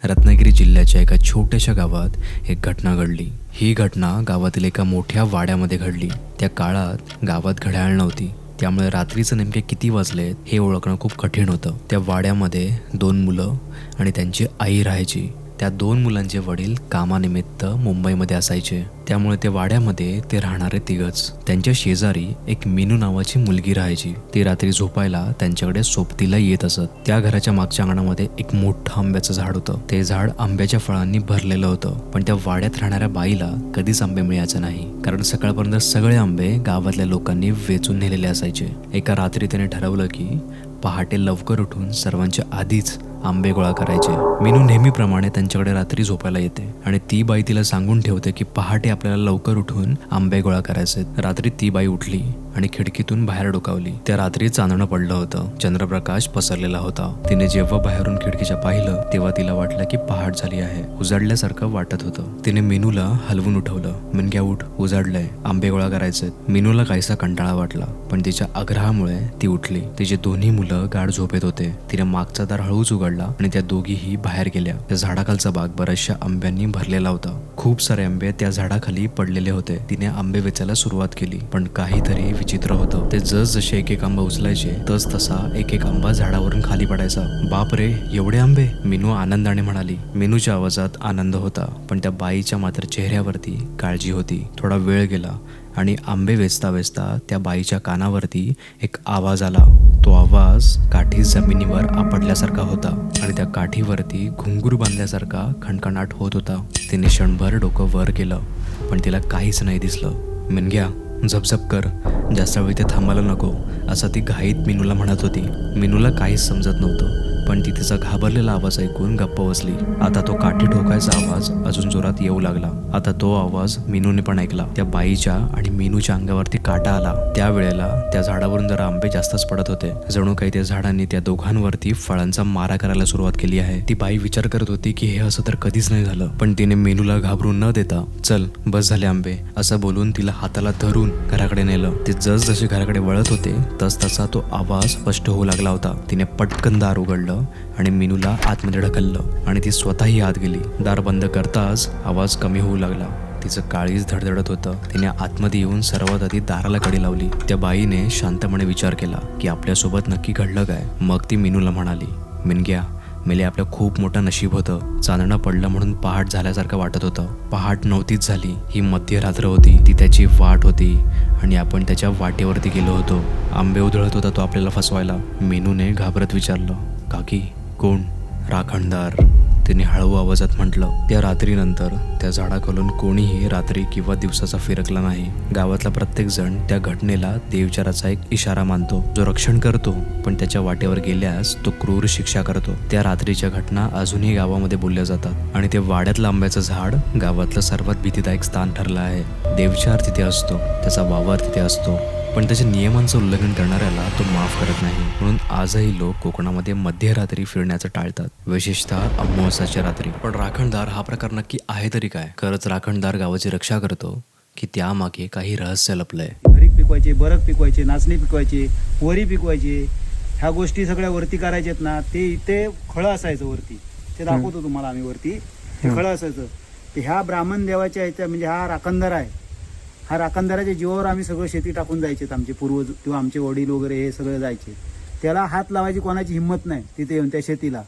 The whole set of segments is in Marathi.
रत्नागिरी जिल्ह्याच्या एका छोट्याशा गावात एक घटना घडली. ही घटना गावातील एका मोठ्या वाड्यामध्ये घडली. त्या काळात गावात घड्याळ नव्हती, त्यामुळे रात्रीचं नेमके किती वाजले हे ओळखणं खूप कठीण होतं. त्या वाड्यामध्ये 2 मुलं आणि त्यांची आई राहायची. त्या 2 मुलांचे वडील कामानिमित्त मुंबईमध्ये असायचे, त्यामुळे त्या वाड्यामध्ये ते राहणारे तिघच. त्यांच्या शेजारी एक मीनू नावाची मुलगी राहायची. ती रात्री झोपायला त्यांच्याकडे सोबतीला येत असत. त्या घराच्या मागच्या अंगणामध्ये एक मोठं आंब्याचं झाड होतं. ते झाड आंब्याच्या फळांनी भरलेलं होतं, पण त्या वाड्यात राहणाऱ्या बाईला कधीच आंबे मिळायचे नाही, कारण सकाळपर्यंत सगळे आंबे गावातल्या लोकांनी वेचून नेलेले असायचे. एका रात्री त्याने ठरवलं की पहाटे लवकर उठून सर्वांच्या आधीच आंबे गोळा करायचे. मीनू नेहमीप्रमाणे त्यांच्याकडे रात्री झोपायला येते आणि ती बाई तिला सांगून ठेवते की पहाटे आपल्याला लवकर उठून आंबे गोळा करायचे. रात्री ती बाई उठली आणि खिडकीतून बाहेर डोकावली. त्या रात्री चांदणं पडलं होतं, चंद्रप्रकाश पसरलेला होता. तिने जेव्हा बाहेरून खिडकीच्या पाहिलं तेव्हा तिला वाटलं की पहाट झाली आहे. उजाडल्यासारखं वाटत होतं. तिने मीनूला हलवून उठवलं. मिनग्या उठ, उजाडलंय, आंबे गोळा करायचे. मीनूला काहीसा कंटाळा वाटला, पण तिच्या आग्रहामुळे ती उठली. तिचे दोन्ही मुलं गाढ झोपेत होते. तिने मागचा दार हळूच उघडला आणि त्या दोघीही बाहेर गेल्या. त्या झाडाखालचा बाग बऱ्याचशा आंब्यांनी भरलेला होता. खूप सारे आंबे त्या झाडाखाली पडलेले होते. तिने आंबे वेचायला सुरुवात केली, पण काहीतरी विचित्र होतं. ते जसे एक आंबा उचलायचे तस तसा एक आंबा झाडावरून खाली पडायचा. बापरे, एवढे आंबे, मीनू आनंदाने म्हणाली. मीनूच्या आवाजात आनंद होता, पण त्या बाईच्या मात्र चेहऱ्यावरती काळजी होती. थोडा वेळ गेला आणि आंबे वेचता वेचता त्या बाईच्या कानावरती एक आवाज आला. तो आवाज काठी जमिनीवर आपटल्यासारखा होता आणि त्या काठीवरती घुंगूर बांधल्यासारखा खणखणाट होत होता. तिने क्षणभर डोकं वर केलं, पण तिला काहीच नाही दिसलं. मिनग्या, झपझप कर, जास्त वेळ ते थांबायला नको, असं ती घाईत मीनूला म्हणत होती. मीनूला काहीच समजत नव्हतं, पण ती तिचा घाबरलेला आवाज ऐकून गप्प बसली. आता तो काठी ठोकायचा आवाज अजून जोरात येऊ लागला. आता तो आवाज मीनूने पण ऐकला. त्या बाईच्या आणि मीनूच्या अंगावरती काटा आला. त्यावेळेला त्या झाडावरून जरा आंबे जास्तच पडत होते. जणू काही त्या झाडांनी त्या दोघांवरती फळांचा मारा करायला सुरुवात केली आहे. ती बाई विचार करत होती की हे असं तर कधीच नाही झालं, पण तिने मीनूला घाबरून न देता चल बस झाले आंबे असं बोलून तिला हाताला धरून घराकडे नेलं. ते जसे घराकडे वळत होते तस तसा तो आवाज स्पष्ट होऊ लागला होता. तिने पटकन दार उघडलं आणि मीनूला आतमध्ये ढकललं आणि ती स्वतःही आत गेली. दार बंद करताच आवाज कमी होऊ लागला. तिचं काळीज धडधडत होतं. तिने आतमध्ये येऊन सर्वात आधी दाराला कडी लावली. त्या बाईने शांतपणे विचार केला की आपल्यासोबत नक्की घडलं काय. मग ती मीनूला म्हणाली, मिनग्या, मेले आपलं खूप मोठं नशीब होतं. चांदणं पडलं म्हणून पहाट झाल्यासारखं वाटत होतं. पहाट नव्हतीच झाली, ही मध्यरात्र होती. ती त्याची वाट होती आणि आपण त्याच्या वाटेवरती गेलो होतो. आंबे उधळत होता तो आपल्याला फसवायला. मीनूने घाबरत विचारलं, काकी कोण? राखणदार, तिने हळू आवाजात म्हटलं. त्या रात्रीनंतर त्या झाडाखालून कोणीही रात्री किंवा दिवसाचा फिरकला नाही. गावातला प्रत्येक जण त्या घटनेला देवचाराचा एक इशारा मानतो, जो रक्षण करतो पण त्याच्या वाटेवर गेल्यास तो क्रूर शिक्षा करतो. त्या रात्रीच्या घटना अजूनही गावामध्ये बोलल्या जातात आणि ते वाड्यातलं आंब्याचं झाड गावातलं सर्वात भीतीदायक स्थान ठरलं आहे. देवचार तिथे असतो, त्याचा वावर तिथे असतो, पण त्याच्या नियमांचं उल्लंघन करणाऱ्याला तो माफ करत नाही. म्हणून आजही लोक कोकणामध्ये मध्यरात्री फिरण्याचं टाळतात, विशेषतः अमावास्येच्या रात्री. पण राखणदार हा प्रकार नक्की आहे तरी काय? खरंच राखणदार गावाची रक्षा करतो की त्यामागे काही रहस्य लपलंय? भरीक पिकवायचे, बरक पिकवायचे, नाचणी पिकवायचे, वरी पिकवायचे, ह्या गोष्टी सगळ्या वरती करायच्यात ना. ते इथे खळं असायचं वरती, ते दाखवतो तुम्हाला आम्ही वरती. ते खळं असायचं. ते ह्या ब्राह्मण देवाच्या ह्याच्या म्हणजे हा राखणदार आहे. हा राखणदाराच्या जीवावर आम्ही सगळं शेती टाकून जायचे. आमचे पूर्वज किंवा आमचे वडील वगैरे हे सगळे जायचे. त्याला हात लावायची कोणाची हिंमत नाही तिथे येऊन त्या शेतीला.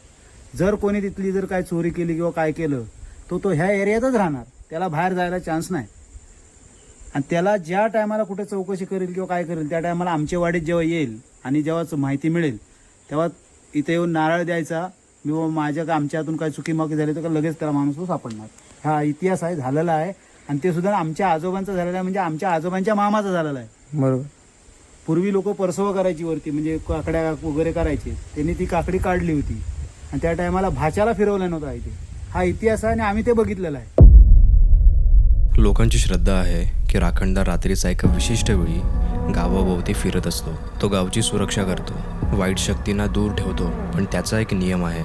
जर कोणी तिथली जर काय चोरी केली किंवा काय केलं तो ह्या एरियातच राहणार, त्याला बाहेर जायला चान्स नाही. आणि त्याला ज्या टायमाला कुठे चौकशी करेल किंवा काय करेल त्या टायमाला आमच्या वाडीत जेव्हा येईल आणि जेव्हा माहिती मिळेल तेव्हा इथे येऊन नारळ द्यायचा किंवा आमच्या हातून काय चुकीमाकी झाली तर लगेच त्याला माणूस तो सापडणार. हा इतिहास आहे, झालेला आहे. आणि ते सुद्धा आमच्या आजोबांचा झालेला आहे, म्हणजे आमच्या आजोबांच्या मामाचा झालेला आहे. बरोबर. पूर्वी लोक परसवा करायची वरती, म्हणजे काकड्या वगैरे करायचे. त्यांनी ती काकडी काढली होती आणि त्या टायमाला भाच्याला फिरवला नव्हता इथे. हा इतिहास आहे आणि आम्ही ते बघितलेला आहे. लोकांची श्रद्धा आहे की राखणदार रात्रीचा एका विशिष्ट वेळी गावाभोवती फिरत असतो. तो गावची सुरक्षा करतो, वाईट शक्तींना दूर ठेवतो. पण त्याचा एक नियम आहे,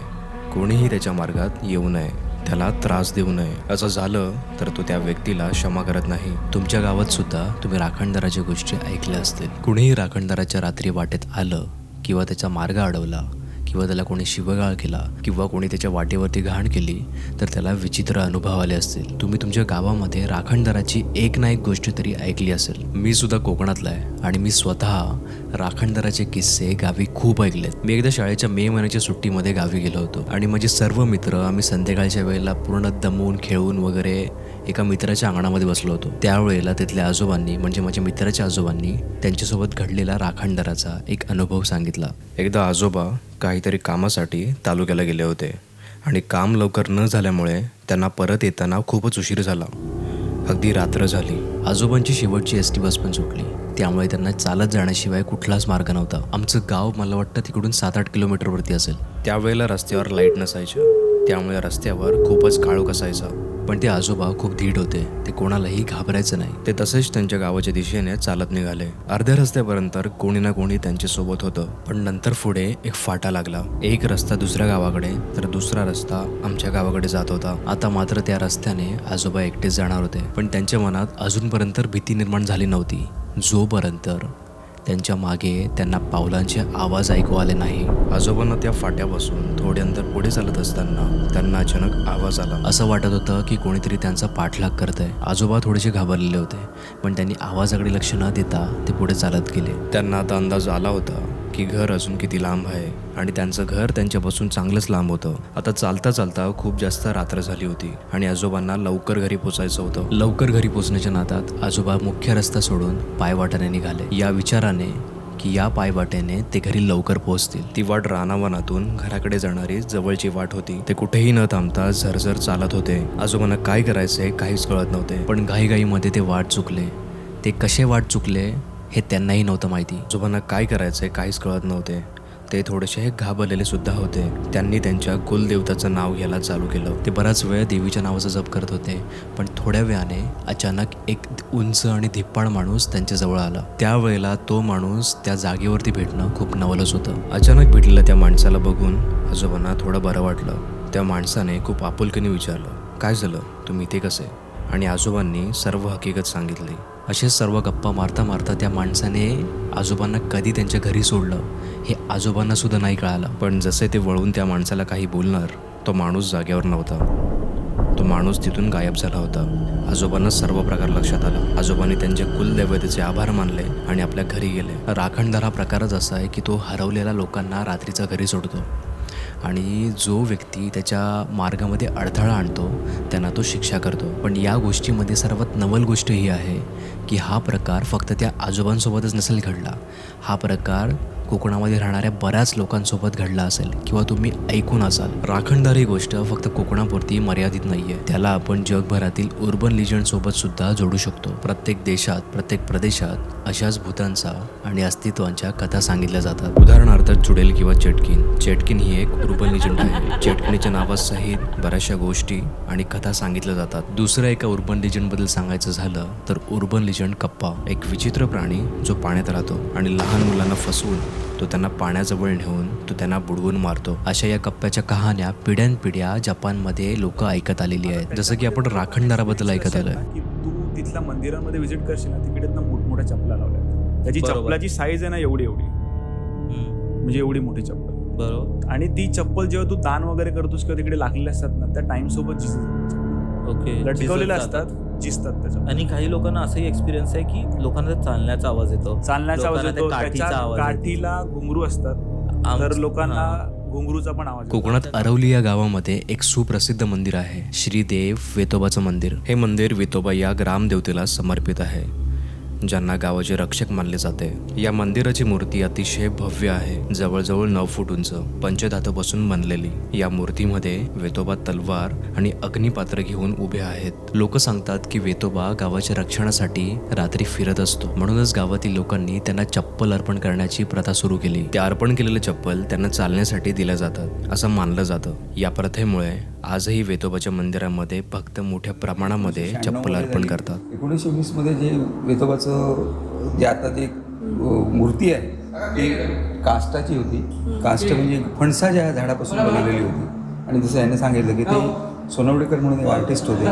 कोणीही त्याच्या मार्गात येऊ नये, त्याला त्रास देऊ नये. असं झालं तर तो त्या व्यक्तीला क्षमा करत नाही. तुमच्या गावात सुद्धा तुम्ही राखणदाराच्या गोष्टी ऐकल्या असतील. कुणीही राखणदाराच्या रात्री वाटेत आलं किंवा त्याचा मार्ग अडवला किंवा त्याला कोणी शिवगाळ केला किंवा कोणी त्याच्या वाटेवरती घाण केली तर त्याला विचित्र अनुभव आले असतील. तुम्ही तुमच्या गावामध्ये राखणदाराची एक ना एक गोष्ट तरी ऐकली असेल. मी सुद्धा कोकणातला आहे आणि मी स्वतः राखणदाराचे किस्से गावी खूप ऐकलेत. मी एकदा शाळेच्या मे महिन्याच्या सुट्टीमध्ये गावी गेलो होतो आणि माझे सर्व मित्र आम्ही संध्याकाळच्या वेळेला पूर्ण दमून खेळून वगैरे एका मित्राच्या अंगणामध्ये बसलो होतो. त्यावेळेला तिथल्या आजोबांनी म्हणजे माझ्या मित्राच्या आजोबांनी त्यांच्यासोबत घडलेला राखणदाराचा एक अनुभव सांगितला. एकदा आजोबा काहीतरी कामासाठी तालुक्याला गेले होते आणि काम लवकर न झाल्यामुळे त्यांना परत येताना खूपच उशीर झाला. अगदी रात्र झाली. आजोबांची शेवटची एस टी बस पण सुटली, त्यामुळे त्यांना चालत जाण्याशिवाय कुठलाच मार्ग नव्हता. आमचं गाव मला वाटतं तिकडून 7-8 किलोमीटरवरती असेल. त्यावेळेला रस्त्यावर लाईट नसायच्या, त्यामुळे रस्त्यावर खूपच काळोख असायचा. पण ते आजोबा खूप धीट होते. ते कोणालाही घाबरायचं नाही. ते तसेच त्यांच्या गावाच्या दिशेने चालत निघाले. अर्ध्या रस्त्यापर्यंत कोणी ना कोणी त्यांच्यासोबत होतं. पण नंतर पुढे एक फाटा लागला. एक रस्ता दुसऱ्या गावाकडे तर दुसरा रस्ता आमच्या गावाकडे जात होता. आता मात्र त्या रस्त्याने आजोबा एकटेच जाणार होते. पण त्यांच्या मनात अजूनपर्यंत भीती निर्माण झाली नव्हती, जोपर्यंत त्यांच्या मागे त्यांना पावलांचे आवाज ऐकू आले नाही. आजोबांना त्या फाट्यापासून थोडे अंतर पुढे चालत असताना त्यांना अचानक आवाज आला. असं वाटत होतं की कोणीतरी त्यांचा पाठलाग करतंय. आजोबा थोडेसे घाबरलेले होते, पण त्यांनी आवाजाकडे लक्ष न देता ते पुढे चालत गेले. त्यांना आता अंदाज आला होता की घर अजून किती लांब आहे आणि त्यांचं घर त्यांच्यापासून चांगलंच लांब होतं. आता चालता चालता खूप जास्त रात्र झाली होती आणि आजोबांना लवकर घरी पोचायचं होतं. लवकर घरी पोचण्याच्या नादात आजोबा मुख्य रस्ता सोडून पायवाटेने निघाले, या विचाराने की या पायवाटेने ते घरी लवकर पोहोचतील. ती वाट रानावनातून घराकडे जाणारी जवळची वाट होती. ते कुठेही न थांबता झरझर चालत होते. आजोबांना काय करायचंय काहीच कळत नव्हते, पण घाईघाईमध्ये ते वाट चुकले. ते कसे वाट चुकले हे त्यांनाही नव्हतं माहिती. आजोबांना काय करायचंय काहीच कळत नव्हते. ते थोडेसे घाबरलेले सुद्धा होते. त्यांनी त्यांच्या कुलदेवताचं नाव घ्यायला चालू केलं. ते बराच वेळ देवीच्या नावाचा जप करत होते, पण थोड्या वेळाने अचानक एक उंच आणि धिप्पाड माणूस त्यांच्याजवळ आला. त्यावेळेला तो माणूस त्या जागेवरती भेटणं खूप नवलच होतं. अचानक भेटलेल्या त्या माणसाला बघून आजोबांना थोडं बरं वाटलं. त्या माणसाने खूप आपुलकीने विचारलं, काय झालं, तुम्ही इथे कसे? आणि आजोबांनी सर्व हकीकत सांगितली. असेच सर्व गप्पा मारता मारता त्या माणसाने आजोबांना कधी त्यांच्या घरी सोडलं हे आजोबांना सुद्धा नाही कळालं. पण जसे ते वळून त्या माणसाला काही बोलणार, तो माणूस जागेवर नव्हता. तो माणूस तिथून गायब झाला होता. आजोबांना सर्व प्रकार लक्षात आला. आजोबांनी त्यांच्या कुलदैवतेचे आभार मानले आणि आपल्या घरी गेले. राखणदार हा प्रकारच असा आहे की तो हरवलेल्या लोकांना रात्रीचा घरी सोडतो आणि जो व्यक्ती त्याच्या मार्गामध्ये अडथळा आणतो त्यांना तो शिक्षा करतो. पण या गोष्टीमध्ये सर्वात नवल गोष्ट ही आहे की हा प्रकार फक्त त्या आजोबांसोबतच नसेल घडला. हा प्रकार कोकणामध्ये राहणाऱ्या बऱ्याच लोकांसोबत घडला असेल किंवा तुम्ही ऐकून असाल. राखणदार ही गोष्ट फक्त कोकणापुरती मर्यादित नाहीये. त्याला आपण जगभरातील उर्बन लिजंडसोबत सुद्धा जोडू शकतो. प्रत्येक देशात, प्रत्येक प्रदेशात अशाच भूतांचा आणि अस्तित्वांच्या कथा सांगितल्या जातात. उदाहरणार्थ चुडेल किंवा चेटकिन. चेटकिन ही एक उर्बन लिजंड आहे. चेटकिनीच्या नावासहित बऱ्याचशा गोष्टी आणि कथा सांगितल्या जातात. दुसऱ्या एका उर्बन लिजंडबद्दल सांगायचं झालं तर उर्बन लिजंड कप्पा, एक विचित्र प्राणी जो पाण्यात राहतो आणि लहान मुलांना फसवून तो त्यांना पाण्याजवळ नेऊन तो त्यांना बुडवून मारतो. अशा या कप्प्याच्या कहाण्या पिढ्यानपिढ्या जपानमध्ये लोक ऐकत आलेली आहेत. जसं की आपण राखणदाराबद्दल ऐकत आलोय की तू तिथल्या मंदिरांमध्ये व्हिजिट करशील ना, तिकडे ना मोठमोठ्या चपला लावल्या. त्याची चप्पलाची साईज आहे ना एवढी म्हणजे एवढी मोठी चप्पल. बरोबर. आणि ती चप्पल जेव्हा तू दान वगैरे करतोस किंवा तिकडे लागलेले असतात ना, त्या टाइम सोबत लटकवलेल्या असतात, जिसतात त्याच्या. आणि काही लोकांना असंही एक्सपिरियन्स आहे की लोकांना चालण्याचा आवाज येतो, काठीला घुंगरू असतात, तर लोकांना घुंगरूचा पण आवाज. कोकणात अरवली या गावामध्ये एक सुप्रसिद्ध मंदिर आहे, श्रीदेव वेतोबाचं मंदिर. हे मंदिर वेतोबा या ग्रामदेवतेला समर्पित आहे, ज्यांना गावाचे रक्षक मानले जाते. या मंदिराची मूर्ती अतिशय भव्य आहे, जवळजवळ 9 फूट उंच, पंचधातूपासून बनलेली. या मूर्तीमध्ये वेतोबा तलवार आणि अग्निपात्र घेऊन उभे आहेत. लोक सांगतात की वेतोबा गावाच्या रक्षणासाठी रात्री फिरत असतो, म्हणूनच गावातील लोकांनी त्यांना चप्पल अर्पण करण्याची प्रथा सुरू केली. त्या अर्पण केलेले चप्पल त्यांना चालण्यासाठी दिल्या जातात असं मानलं जातं. या प्रथेमुळे आजही वेतोबाच्या मंदिरामध्ये भक्त मोठ्या प्रमाणामध्ये चप्पल अर्पण करतात. 1920 मध्ये जे वेतोबाचं जे आता ते मूर्ती आहे ती काष्टाची होती. काष्ट म्हणजे फणसाच्या झाडापासून बनवलेली होती. आणि जसं याने सांगितलं की ते सोनवडेकर म्हणून एक आर्टिस्ट होते,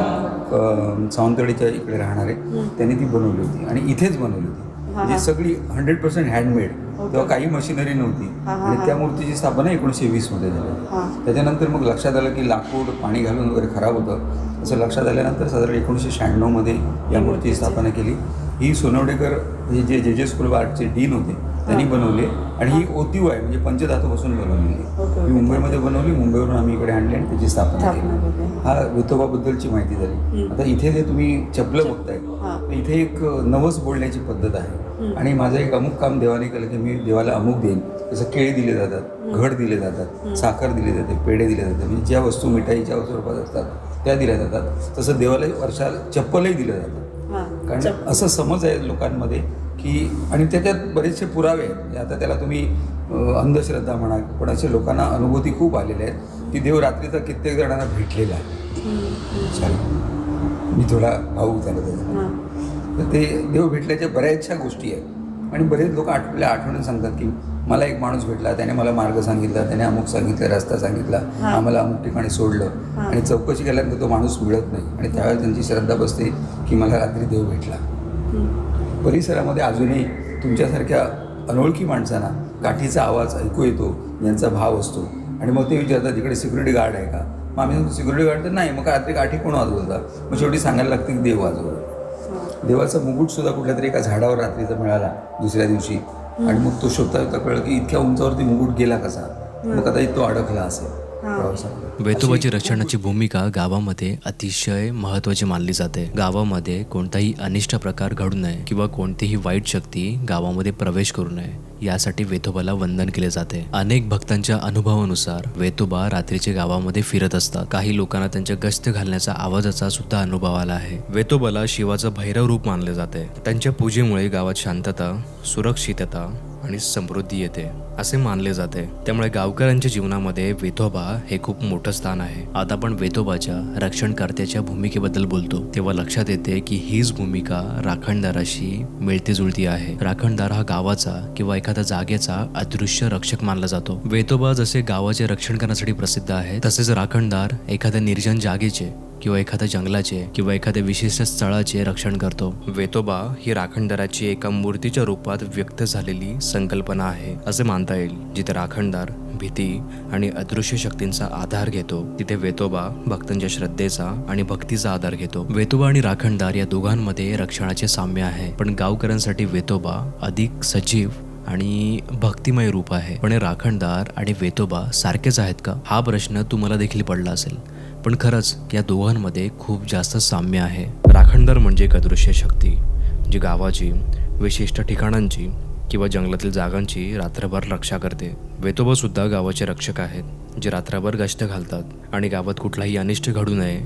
सावंतवाडीच्या इकडे राहणारे, त्यांनी ती बनवली होती आणि इथेच बनवली होती. म्हणजे सगळी 100% हँडमेड. तेव्हा काही मशिनरी नव्हती आणि त्या मूर्तीची स्थापना 1920 मध्ये झाली. त्याच्यानंतर मग लक्षात आलं की लाकूड पाणी घालून वगैरे खराब होतं. असं लक्षात आल्यानंतर साधारण 1996 मध्ये या मूर्तीची स्थापना केली. ही सोनवडेकर हे जे जे स्कूल ऑफ आर्टचे डीन होते त्यांनी बनवली आणि ही ओतीव आहे, म्हणजे पंचधातूपासून बनवलेली. ही मुंबईमध्ये बनवली, मुंबईवरून आम्ही इकडे आणली आणि त्याची स्थापना केली. हा विठोबाबद्दलची माहिती झाली. आता इथे जे तुम्ही चपलं बघताय, इथे एक नवस बोलण्याची पद्धत आहे आणि माझं एक अमुक काम देवाने केलं की मी देवाला अमुक देईन. जसं केळी दिले जातात, घड दिले जातात, साखर दिली जाते, पेढे दिले जातात, म्हणजे ज्या वस्तू मिठाईच्या स्वरूपात असतात त्या दिल्या जातात. तसं देवाला वर्षाला चप्पलही दिलं जातं. कारण असं समज आहे लोकांमध्ये की, आणि त्याच्यात बरेचसे पुरावे आहेत. आता त्याला तुम्ही अंधश्रद्धा म्हणा, पण असे लोकांना अनुभूती खूप आलेल्या आहेत की देव रात्रीचा कित्येक जणांना भेटलेला आहे. सॉरी मी थोडा भावूक झालो त्याचा. तर ते देव भेटल्याच्या बऱ्याचशा गोष्टी आहेत आणि बरेच लोक आपल्या आठवणीत सांगतात की मला एक माणूस भेटला, त्याने मला मार्ग सांगितला, त्याने अमुक सांगितलं, रस्ता सांगितला, आम्हाला अमुक ठिकाणी सोडलं आणि चौकशी केल्यानंतर तो माणूस मिळत नाही आणि त्यावेळेस त्यांची श्रद्धा बसते की मला रात्री देव भेटला. परिसरामध्ये अजूनही तुमच्यासारख्या अनोळखी माणसांना काठीचा आवाज ऐकू येतो, यांचा भाव असतो आणि मग ते विचारतात तिकडे सिक्युरिटी गार्ड आहे का? मग आम्ही सिक्युरिटी गार्ड तर नाही. मग रात्री काठी कोण वाजवता? मग शेवटी सांगायला लागतं की देव वाजवतो. देवाचा मुकुटसुद्धा कुठल्या तरी एका झाडावर रात्रीचा मिळाला दुसऱ्या दिवशी आणि मग तो शोधता शोधता कळलं की इतक्या उंचावरती मुकुट गेला कसा, मग कदाचित तो अडकला असेल प्रवासामध्ये. वेतोबाची रक्षणाची भूमिका गावामध्ये अतिशय महत्त्वाची मानली जाते. गावामध्ये कोणताही अनिष्ट प्रकार घडू नये किंवा कोणतीही वाईट शक्ती गावामध्ये प्रवेश करू नये यासाठी वेतोबाला वंदन केले जाते. अनेक भक्तांच्या अनुभवानुसार वेतोबा रात्रीचे गावामध्ये फिरत असतात. काही लोकांना त्यांच्या गस्त घालण्याचा आवाजाचा सुद्धा अनुभव आला आहे. वेतोबाला शिवाचं भैरव रूप मानले जाते. त्यांच्या पूजेमुळे गावात शांतता, सुरक्षितता आणि समृद्धी येते असे मानले जाते. त्यामुळे गावकऱ्यांच्या जीवनामध्ये वेतोबा हे खूप मोठं स्थान आहे. आता आपण वेतोबाच्या रक्षणकर्त्याच्या भूमिकेबद्दल बोलतो तेव्हा लक्षात येते की हीच भूमिका राखणदाराशी मिळती जुळती आहे. राखणदार हा गावाचा किंवा एखाद्या जागेचा अदृश्य रक्षक मानला जातो. वेतोबा जसे गावाचे रक्षण करण्यासाठी प्रसिद्ध आहे, तसेच राखणदार एखाद्या निर्जन जागेचे किंवा एखाद्या जंगलाचे किंवा एखाद्या विशिष्ट स्थळाचे रक्षण करतो. वेतोबा ही राखणदाराची एका मूर्तीच्या रूपात व्यक्त झालेली संकल्पना आहे असे मानता येईल. जिथे राखणदार भीती आणि अदृश्य शक्तींचा आधार घेतो, तिथे वेतोबा भक्तांच्या श्रद्धेचा आणि भक्तीचा आधार घेतो. वेतोबा आणि राखणदार या दोघांमध्ये रक्षणाचे साम्य आहे, पण गावकऱ्यांसाठी वेतोबा अधिक सजीव आणि भक्तिमय रूप आहे. पण हे राखणदार आणि वेतोबा सारखेच आहेत का हा प्रश्न तुम्हाला देखील पडला असेल. पण खरंच या दोघांमध्ये खूप जास्त साम्य आहे. राखणदार म्हणजे एक अदृश्य शक्ती जी गावाची, विशिष्ट ठिकाणांची किंवा जंगलातील जागांची रात्रभर रक्षा करते. वेतोबा सुद्धा गावाचे रक्षक आहेत जे रात्रभर गस्त घालतात आणि गावात कुठलाही अनिष्ट घडू नये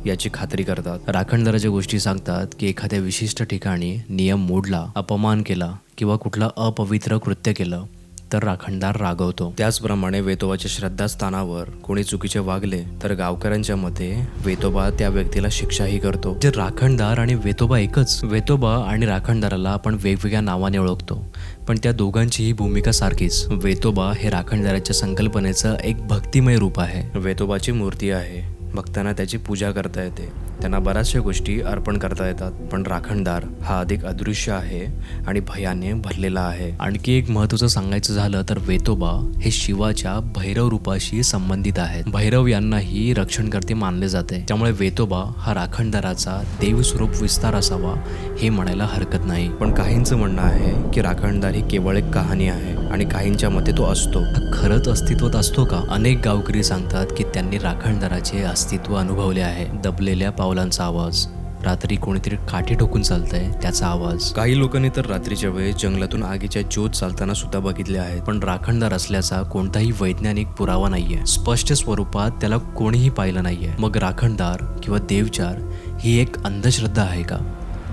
याची खात्री करतात. राखणदाराच्या गोष्टी सांगतात की एखाद्या विशिष्ट ठिकाणी नियम मोडला, अपमान केला किंवा कुठला अपवित्र कृत्य केलं तर राखणदार रागवतो. त्याचप्रमाणे वेतोबाच्या श्रद्धास्थानावर कोणी चुकीचे वागले तर गावकऱ्यांच्या मते वेतोबा त्या व्यक्तीला शिक्षाही करतो. जे राखणदार आणि वेतोबा एकच. वेतोबा आणि राखणदाराला आपण वेगवेगळ्या नावाने ओळखतो, पण त्या दोघांचीही भूमिका सारखीच. वेतोबा हे राखणदाराच्या संकल्पनेचं एक भक्तिमय रूप आहे. वेतोबाची मूर्ती आहे, भक्तांना त्याची पूजा करता येते, त्यांना बऱ्याचशा गोष्टी अर्पण करता येतात. पण राखणदार हा अधिक अदृश्य आहे आणि भयाने भरलेला आहे. आणखी एक महत्त्वाचं सांगायचं झालं तर वेतोबा हे शिवाच्या भैरव रूपाशी संबंधित आहेत. भैरव यांनाही रक्षणकर्ते मानले जाते. त्यामुळे वेतोबा हा राखणदाराचा देवस्वरूप विस्तार असावा हे म्हणायला हरकत नाही. पण काहींचं म्हणणं आहे की राखणदार ही केवळ एक कहाणी आहे आणि काहींच्या मते तो असतो. हा खरंच अस्तित्वात असतो का? अनेक गावकरी सांगतात की त्यांनी राखणदाराचे अस्तित्व अनुभवले आहे. दबलेल्या पावलांचा आवाज, रात्री कोणीतरी काठी ठोकून चालतंय त्याचा आवाज. काही लोकांनी तर रात्रीच्या वेळेस जंगलातून आगीच्या ज्योत चालताना सुद्धा बघितले आहेत. पण राखणदार असल्याचा कोणताही वैज्ञानिक पुरावा नाहीये. स्पष्ट स्वरूपात त्याला कोणीही पाहिलं नाहीये. मग राखणदार किंवा देवचार ही एक अंधश्रद्धा आहे का?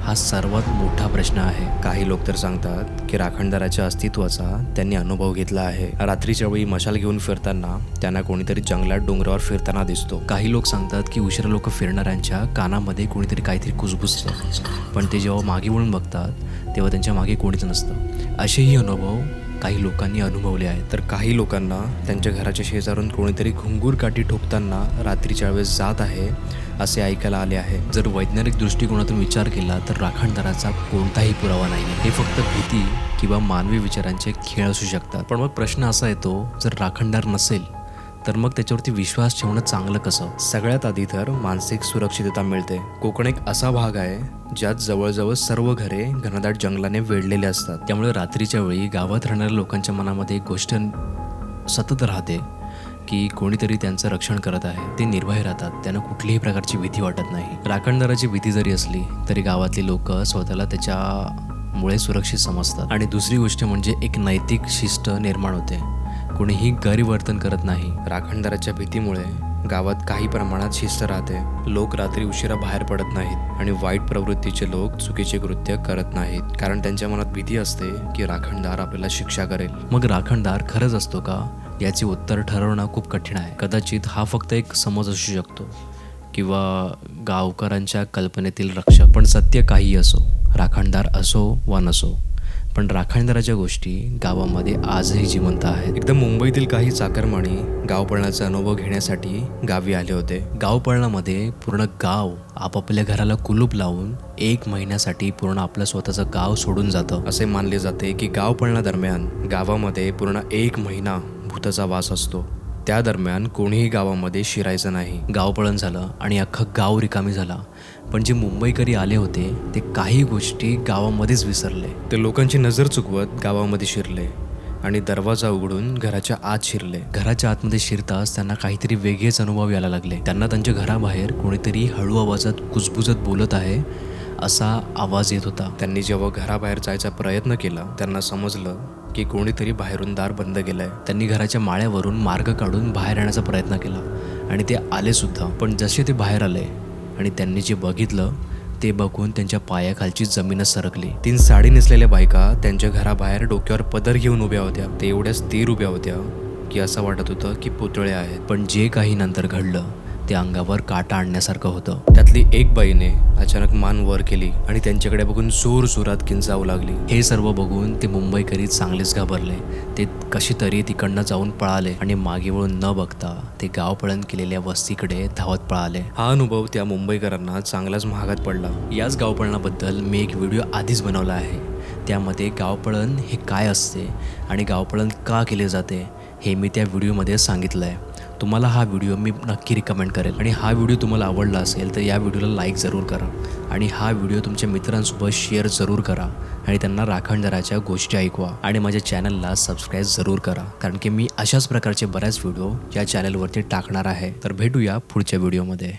हा सर्वात मोठा प्रश्न आहे. काही लोक तर सांगतात की राखणदाराच्या अस्तित्वाचा त्यांनी अनुभव घेतला आहे. रात्रीच्या वेळी मशाल घेऊन फिरताना त्यांना कोणीतरी जंगलात डोंगरावर फिरताना दिसतो. काही लोक सांगतात की उशिरा लोक फिरणाऱ्यांच्या कानामध्ये कोणीतरी काहीतरी कुजबुजतं, पण ते जेव्हा मागे वळून बघतात तेव्हा त्यांच्या मागे कोणीच नसतं. असेही अनुभव काही लोकांनी अनुभवले आहेत, तर काही लोकांना त्यांच्या घराच्या शेजारून कोणीतरी घुंगूर काठी ठोकताना रात्रीच्या वेळेस जात आहे असे ऐकायला आले आहे. जर वैज्ञानिक दृष्टिकोनातून विचार केला तर राखणदाराचा कोणताही पुरावा नाही. हे फक्त भीती किंवा मानवी विचारांचे खेळ असू शकतात. पण मग प्रश्न असा येतो, जर राखणदार नसेल तर मग त्याच्यावरती विश्वास ठेवणं चांगलं कसं? सगळ्यात आधी तर मानसिक सुरक्षितता मिळते. कोकण एक असा भाग आहे ज्यात जवळजवळ सर्व घरे घनदाट जंगलाने वेढलेले असतात. त्यामुळे रात्रीच्या वेळी गावात राहणाऱ्या लोकांच्या मनामध्ये एक गोष्ट सतत राहते की कोणीतरी त्यांचं रक्षण करत आहे. ते निर्भय राहतात, त्यांना कुठलीही प्रकारची भीती वाटत नाही. राखणदाराची भीती जरी असली तरी गावातली लोक स्वतःला त्याच्यामुळे सुरक्षित समजतात. आणि दुसरी गोष्ट म्हणजे एक नैतिक शिस्त निर्माण होते. कोणीही गैरवर्तन करत नाही. राखणदाराच्या भीतीमुळे गावात काही प्रमाणात शिस्त राहते. लोक रात्री उशिरा बाहेर पडत नाहीत आणि वाईट प्रवृत्तीचे लोक चुकीचे कृत्य करत नाहीत, कारण त्यांच्या मनात भीती असते की राखणदार आपल्याला शिक्षा करेल. मग राखणदार खरंच असतो का, याचे उत्तर ठरवणं खूप कठीण आहे. कदाचित हा फक्त एक समज असू शकतो किंवा गावकऱ्यांच्या कल्पनेतील रक्षक. पण सत्य काही असो, राखणदार असो वा नसो, पण राखणदाराच्या गोष्टी गावामध्ये आजही जिवंत आहेत. एकदा मुंबईतील काही चाकरमानी गावपळणाचा अनुभव घेण्यासाठी गावी आले होते. गावपळणामध्ये पूर्ण गाव आपापल्या घराला कुलूप लावून 1 महिन्यासाठी पूर्ण आपलं स्वतःचं गाव सोडून जातं. असे मानले जाते की गावपळणादरम्यान गावामध्ये पूर्ण 1 महिना भूताचा वास असतो. त्या दरम्यान कोणीही गावामध्ये शिरायचं नाही. गावपळण झालं आणि अख्खं गाव रिकामी झाला. पण जे मुंबईकरी आले होते ते काही गोष्टी गावामध्येच विसरले. ते लोकांची नजर चुकवत गावामध्ये शिरले आणि दरवाजा उघडून घराच्या आत शिरले. घराच्या आतमध्ये शिरताच त्यांना काहीतरी वेगळेच अनुभव यायला लागले. त्यांना त्यांच्या घराबाहेर कोणीतरी हळू आवाजात कुजबुजत बोलत आहे असा आवाज येत होता. त्यांनी जेव्हा घराबाहेर जायचा प्रयत्न केला त्यांना समजलं की कोणीतरी बाहेरून दार बंद केलंय. त्यांनी घराच्या माळ्यावरून मार्ग काढून बाहेर येण्याचा प्रयत्न केला आणि ते आले सुद्धा. पण जसे ते बाहेर आले आणि त्यांनी जे बघितलं ते बघून त्यांच्या पायाखालची जमीनच सरकली. 3 साडी नेसलेल्या बायका त्यांच्या घराबाहेर डोक्यावर पदर घेऊन उभ्या होत्या. ते एवढ्या स्थिर उभ्या होत्या की असं वाटत होतं की पुतळे आहेत. पण जे काही नंतर घडलं ते अंगावर काटा आणण्यासारखं होतं. त्यातली एक बाईने अचानक मान वर केली आणि त्यांच्याकडे बघून जोरजोरात किंचावू लागली. हे सर्व बघून ते मुंबईकरी चांगलेच घाबरले. ते कशी तरी तिकडनं जाऊन पळाले आणि मागे वळून न बघता ते गावपळण केलेल्या वस्तीकडे धावत पळाले. हा अनुभव त्या मुंबईकरांना चांगलाच महागात पडला. याच गावपळणाबद्दल मी एक व्हिडिओ आधीच बनवला आहे. त्यामध्ये गावपळण हे काय असते आणि गावपळण का केले जाते हे मी त्या व्हिडिओमध्ये सांगितलं आहे. तुम्हाला हा व्हिडिओ मी नक्की रिकमेंड करेल. आणि हा व्हिडिओ तुम्हाला आवडला असेल तर या व्हिडिओला लाईक जरूर करा आणि हा व्हिडिओ तुमच्या मित्रांसोबत शेअर जरूर करा आणि त्यांना राखणदाराच्या गोष्टी ऐकवा. आणि माझ्या चॅनलला सबस्क्राईब जरूर करा, कारण की मी अशाच प्रकारचे बऱ्याच व्हिडिओ या चॅनलवरती टाकणार आहे. तर भेटूया पुढच्या व्हिडिओमध्ये.